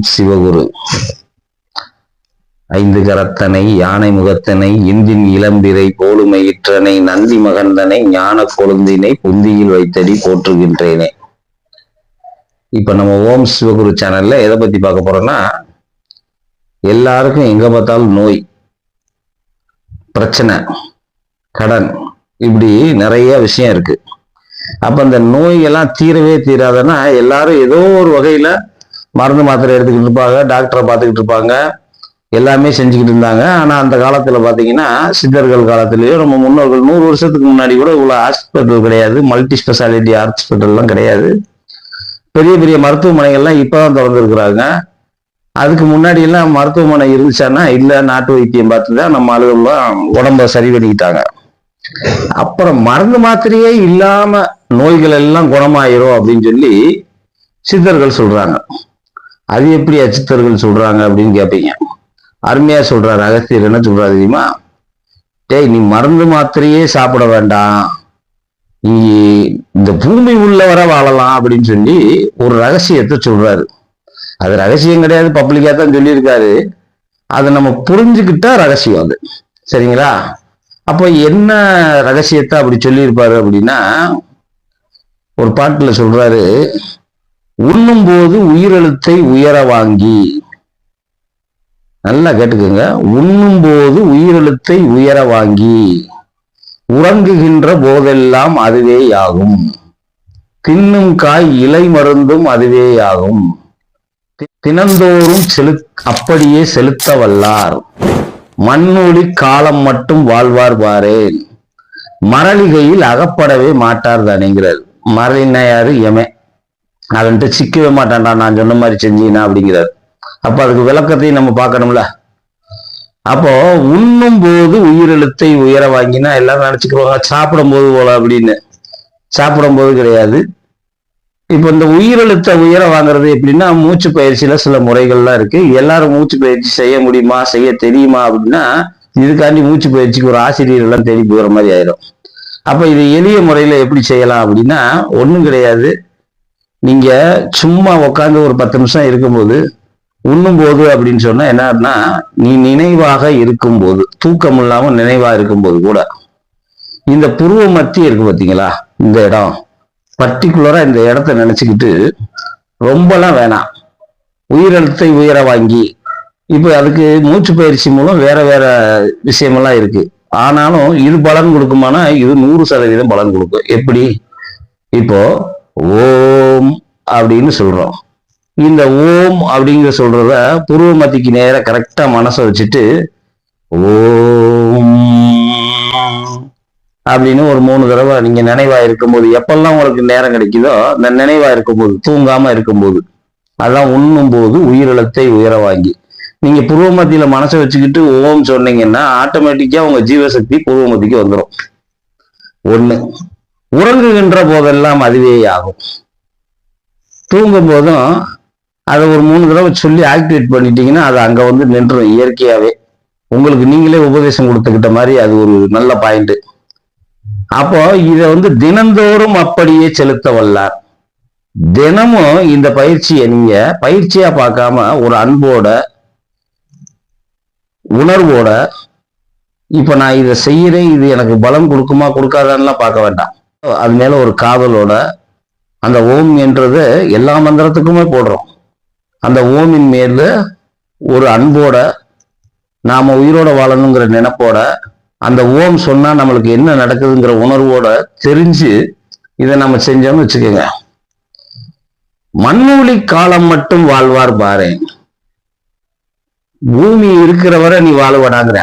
சிவகுரு. ஐந்து கரத்தனை யானை முகத்தனை இந்தின் இளம்பிரை போலுமையிற்றனை நந்தி மகந்தனை ஞான கொழுந்தினை புந்தியில் வைத்தடி போற்றுகின்றேனே. இப்ப நம்ம ஓம் சிவகுரு சேனல்ல எதை பத்தி பார்க்க போறோம்னா, எல்லாருக்கும் எங்க பார்த்தாலும் நோய், பிரச்சனை, கடன், இப்படி நிறைய விஷயம் இருக்கு. அப்ப அந்த நோயெல்லாம் தீரவே தீராதன்னா எல்லாரும் ஏதோ ஒரு வகையில மருந்து மாத்திரை எடுத்துக்கிட்டு இருப்பாங்க, டாக்டரை பார்த்துக்கிட்டு இருப்பாங்க, எல்லாமே செஞ்சுக்கிட்டு இருந்தாங்க. ஆனா அந்த காலத்துல பாத்தீங்கன்னா, சித்தர்கள் காலத்திலயோ நம்ம முன்னோர்கள் 100 வருஷத்துக்கு முன்னாடி கூட இவ்வளவு ஹாஸ்பிட்டல் கிடையாது, மல்டி ஸ்பெஷாலிட்டி ஹாஸ்பிட்டல்லாம் கிடையாது. பெரிய பெரிய மருத்துவமனைகள்லாம் இப்பதான் திறந்துருக்குறாங்க. அதுக்கு முன்னாடி எல்லாம் மருத்துவமனை இருந்துச்சான்னா இல்ல, நாட்டு வைத்தியம் பார்த்துதான் நம்ம ஆளுகள்லாம் உடம்ப சரி பண்ணிக்கிட்டாங்க. அப்புறம் மருந்து மாத்திரையே இல்லாம நோய்கள் எல்லாம் குணமாயிரும் அப்படின்னு சொல்லி சித்தர்கள் சொல்றாங்க. அது எப்படி சித்தர்கள் சொல்றாங்க அப்படின்னு கேட்பீங்க. அருமையா சொல்றாரு அகஸ்தியர். என்ன சொல்றாரு தெரியுமா? டேய், நீ மருந்து மாத்திரையே சாப்பிட வேண்டாம், நீ இந்த பூமி உள்ள வர வாழலாம் அப்படின்னு சொல்லி ஒரு ரகசியத்தை சொல்றாரு. அது ரகசியம் கிடையாது, பப்ளிக்கா தான் சொல்லியிருக்காரு. அதை நம்ம புரிஞ்சுக்கிட்டா ரகசியம் அது. சரிங்களா? அப்போ என்ன ரகசியத்தை அப்படி சொல்லியிருப்பாரு அப்படின்னா, ஒரு பாட்டுல சொல்றாரு, உண்ணும் போது உயிரெழுத்தை உயர வாங்கி. நல்லா கேட்டுக்கோங்க. உண்ணும் போது உயிரெழுத்தை உயர வாங்கி உறங்குகின்ற போதெல்லாம் அதுவே யாகும். தின்னும் காய் இலை மருந்தும் அதுவே யாகும். தினந்தோறும் அப்படியே செலுத்த வல்லார். மண்ணொளி காலம் மட்டும் வாழ்வார் பாரேன். மரளிகையில் அகப்படவே மாட்டார் தானேங்கிறார். மரளினா யாரு? எமே. அவன்ட்டு சிக்கவே மாட்டான்டா நான் சொன்ன மாதிரி செஞ்சீனா அப்படிங்கிறார். அப்ப அதுக்கு விளக்கத்தையும் நம்ம பார்க்கணும்ல. அப்போ உண்ணும் போது உயிரெழுத்தை உயர வாங்கினா எல்லாரும் நினைச்சுக்குவாங்க சாப்பிடும் போது போல அப்படின்னு. சாப்பிடும் போது கிடையாது. இப்ப இந்த உயிரெழுத்தை உயர வாங்குறது எப்படின்னா, மூச்சு பயிற்சியில சில முறைகள்லாம் இருக்கு. எல்லாரும் மூச்சு பயிற்சி செய்ய முடியுமா, செய்ய தெரியுமா அப்படின்னா, இதுக்காண்டி மூச்சு பயிற்சிக்கு ஒரு ஆசிரியர் எல்லாம் தேடி போகிற மாதிரி ஆயிடும். அப்ப இது எளிய முறையில எப்படி செய்யலாம் அப்படின்னா, ஒண்ணும் கிடையாது. நீங்க சும்மா உட்காந்து ஒரு 10 நிமிஷம் இருக்கும்போது உண்ணும் போது அப்படின்னு சொன்னா என்னன்னா, நீ நினைவாக இருக்கும்போது, தூக்கம் இல்லாம நினைவா இருக்கும்போது கூட இந்த புருவ மத்திய இருக்கு பாத்தீங்களா, இந்த இடம் பர்டிகுலரா இந்த இடத்த நினைச்சுக்கிட்டு ரொம்பலாம் வேணாம், உயிரெழுத்தை உயர வாங்கி. இப்ப அதுக்கு மூச்சு பயிற்சி மூலம் வேற வேற விஷயமெல்லாம் இருக்கு. ஆனாலும் இது பலன் கொடுக்குமானா இது 100% பலன் கொடுக்கும். எப்படி? இப்போ ஓம் அப்படின்னு சொல்றோம். இந்த ஓம் அப்படிங்கிற சொல்றத புருவ மத்திக்கு நேர கரெக்டா மனசை வச்சுட்டு ஓம் அப்படின்னு ஒரு 3 தடவை நீங்க நினைவா இருக்கும்போது, எப்பெல்லாம் உங்களுக்கு நேரம் கிடைக்குதோ அந்த நினைவா இருக்கும்போது, தூங்காம இருக்கும்போது, அதெல்லாம் உண்ணும் போது உயிரிழத்தை உயர வாங்கி நீங்க புருவ மத்தியில மனசை வச்சுக்கிட்டு ஓம் சொன்னீங்கன்னா ஆட்டோமேட்டிக்கா உங்க ஜீவசக்தி புருவ மத்திக்கு வந்துடும். ஒண்ணு. உறங்குகின்ற போதெல்லாம் அதுவே ஆகும். தூங்கும் போதும் அதை ஒரு 3 தடவை சொல்லி ஆக்டிவேட் பண்ணிட்டீங்கன்னா அது அங்க வந்து நின்றுடும் இயற்கையாவே. உங்களுக்கு நீங்களே உபதேசம் கொடுத்துக்கிட்ட மாதிரி அது ஒரு நல்ல பாயிண்ட். அப்போ இத வந்து தினந்தோறும் அப்படியே செலுத்த வல்லார். தினமும் இந்த பயிற்சியை நீங்க பயிற்சியா பார்க்காம ஒரு அன்போட, உணர்வோட, இப்ப நான் இதை செய்யறேன், இது எனக்கு பலம் கொடுக்குமா கொடுக்காதான்லாம் பார்க்க வேண்டாம். அது மேல ஒரு காதலோட, அந்த ஓம் என்றது எல்லா மந்திரத்துக்குமே போடுறோம். அந்த ஓமின் மேல ஒரு அன்போட, நாம உயிரோட வாழணுங்கிற நினைப்போட, அந்த ஓம் சொன்னா நம்மளுக்கு என்ன நடக்குதுங்கிற உணர்வோட தெரிஞ்சு இதை நம்ம செஞ்சோம்னு வச்சுக்கோங்க. மண்ணொளி காலம் மட்டும் வாழ்வார் பாரேன். பூமி இருக்கிற வரை நீ வாழ்வடாங்கிற.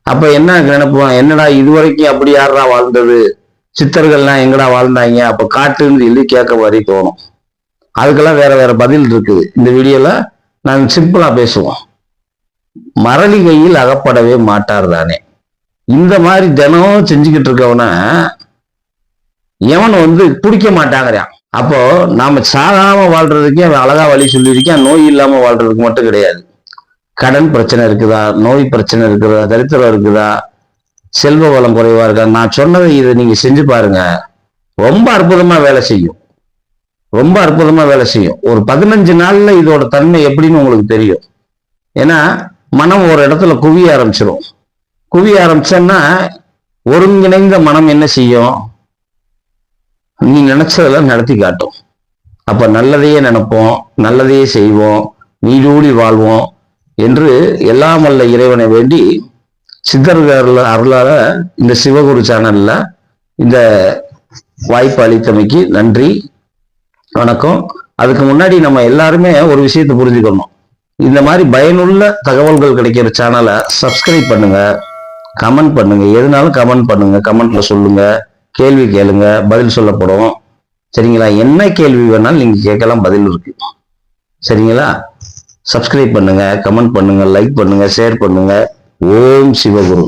அப்ப என்ன நினைப்போம், என்னடா இதுவரைக்கும் அப்படி யாரா வாழ்ந்தது, சித்தர்கள்லாம் எங்கடா வாழ்ந்தாங்க, அப்ப காட்டுன்னு சொல்லி கேட்க மாதிரி தோணும். அதுக்கெல்லாம் வேற வேற பதில் இருக்குது. இந்த வீடியோல நான் சிம்பிளா பேசுவோம். மரளிகையில் அகப்படவே மாட்டார் தானே. இந்த மாதிரி தினம் செஞ்சுக்கிட்டு இருக்கவன எவன் வந்து பிடிக்க மாட்டாங்கிறான். அப்போ நாம சாகாம வாழ்றதுக்கே அவன் அழகா வழி சொல்லியிருக்கான். நோய் இல்லாம வாழ்றதுக்கு மட்டும் கிடையாது. கடன் பிரச்சனை இருக்குதா, நோய் பிரச்சனை இருக்குதா, தரித்திரம் இருக்குதா, செல்வ வளம் குறைவா இருக்கா, நான் சொன்னதை இதை நீங்க செஞ்சு பாருங்க, ரொம்ப அற்புதமா வேலை செய்யும். ரொம்ப அற்புதமா வேலை செய்யும். ஒரு 15 நாள்ல இதோட தன்மை எப்படின்னு உங்களுக்கு தெரியும். ஏன்னா மனம் ஒரு இடத்துல குவிய ஆரம்பிச்சிடும். குவிய ஆரம்பிச்சோன்னா ஒருங்கிணைந்த மனம் என்ன செய்யும்? நீ நினைச்சதெல்லாம் நடத்தி காட்டும். அப்ப நல்லதையே நினைப்போம், நல்லதையே செய்வோம், நீடூழி வாழ்வோம் என்று எல்லாம் வல்ல இறைவனை வேண்டி சித்தர்கள் அருளால இந்த சிவகுரு சேனல்ல இந்த வாய்ப்பு அளித்தமைக்கு நன்றி, வணக்கம். அதுக்கு முன்னாடி நம்ம எல்லாருமே ஒரு விஷயத்தை புரிஞ்சுக்கணும். இந்த மாதிரி பயனுள்ள தகவல்கள் கிடைக்கிற சேனலை சப்ஸ்கிரைப் பண்ணுங்க, கமெண்ட் பண்ணுங்க, எதுனாலும் கமெண்ட் பண்ணுங்க, கமெண்ட்ல சொல்லுங்க, கேள்வி கேளுங்க, பதில் சொல்லப்படும். சரிங்களா? என்ன கேள்வி வேணாலும் நீங்க கேட்கலாம், பதில் இருக்கு. சரிங்களா? சப்ஸ்கிரைப் பண்ணுங்க, கமெண்ட் பண்ணுங்க, லைக் பண்ணுங்க, ஷேர் பண்ணுங்க. ஓம் சிவகுரு.